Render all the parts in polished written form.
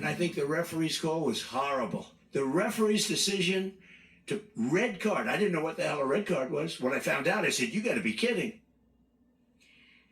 I think the referee's call was horrible. The referee's decision to red card. I didn't know what the hell a red card was. When I found out, I said, you got to be kidding.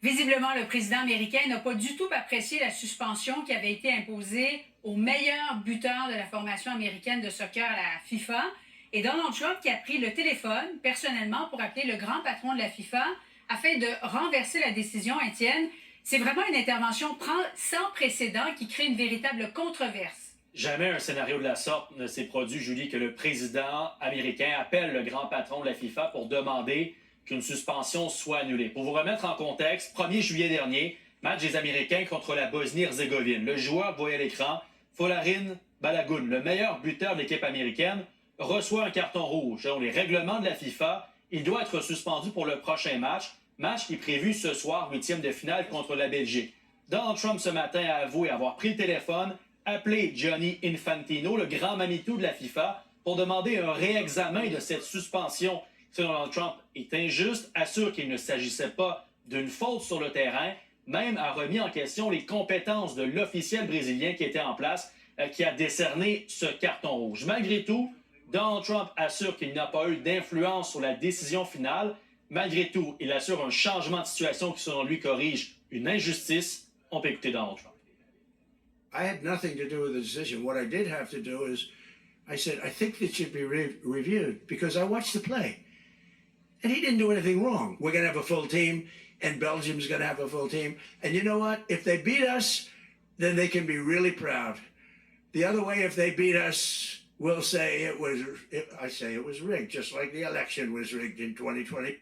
Visiblement, le président américain n'a pas du tout apprécié la suspension qui avait été imposée au meilleur buteur de la formation américaine de soccer à la FIFA. Et Donald Trump qui a pris le téléphone personnellement pour appeler le grand patron de la FIFA afin de renverser la décision, Étienne. C'est vraiment une intervention sans précédent qui crée une véritable controverse. Jamais un scénario de la sorte ne s'est produit, Julie, que le président américain appelle le grand patron de la FIFA pour demander qu'une suspension soit annulée. Pour vous remettre en contexte, 1er juillet dernier, match des Américains contre la Bosnie-Herzégovine. Le joueur, vous voyez à l'écran, Folarin Balogun, le meilleur buteur de l'équipe américaine, reçoit un carton rouge. Selon les règlements de la FIFA, il doit être suspendu pour le prochain match qui est prévu ce soir, 8e de finale contre la Belgique. Donald Trump ce matin a avoué avoir pris le téléphone, appelé Gianni Infantino, le grand Manitou de la FIFA, pour demander un réexamen de cette suspension. Selon Donald Trump, est injuste, assure qu'il ne s'agissait pas d'une faute sur le terrain, même a remis en question les compétences de l'officiel brésilien qui était en place, qui a décerné ce carton rouge. Malgré tout, Donald Trump assure qu'il n'a pas eu d'influence sur la décision finale. Malgré tout, il assure un changement de situation qui, selon lui, corrige une injustice. On peut écouter Donald Trump. I had nothing to do with the decision. What I did have to do is, I said, I think it should be reviewed because I watched the play. And he didn't do anything wrong. We're going to have a full team, and Belgium's going to have a full team. And you know what? If they beat us, then they can be really proud. The other way, if they beat us, we'll say it was rigged, just like the election was rigged in 2020.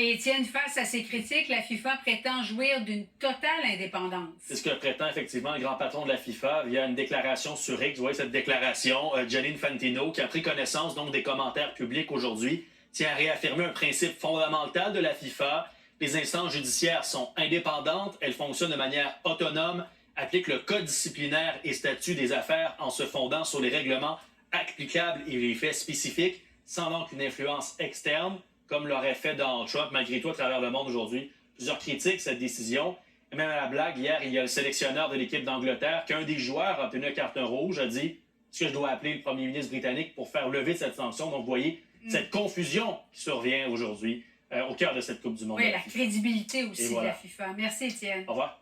Et Étienne, face à ces critiques, la FIFA prétend jouir d'une totale indépendance. C'est ce que prétend effectivement le grand patron de la FIFA via une déclaration sur X. Vous voyez cette déclaration, Gianni Infantino, qui a pris connaissance donc des commentaires publics aujourd'hui, tient à réaffirmer un principe fondamental de la FIFA. Les instances judiciaires sont indépendantes, elles fonctionnent de manière autonome, appliquent le code disciplinaire et statut des affaires en se fondant sur les règlements applicables et les faits spécifiques, sans donc une influence externe, comme l'aurait fait Donald Trump, malgré tout, à travers le monde aujourd'hui. Plusieurs critiquent cette décision. Et même à la blague, hier, il y a le sélectionneur de l'équipe d'Angleterre, qu'un des joueurs a obtenu un carton rouge, a dit « Est-ce que je dois appeler le premier ministre britannique pour faire lever cette sanction? » Donc, vous voyez, cette confusion qui survient aujourd'hui au cœur de cette Coupe du Monde. Oui, la crédibilité aussi de voilà. la FIFA. Merci, Étienne. Au revoir.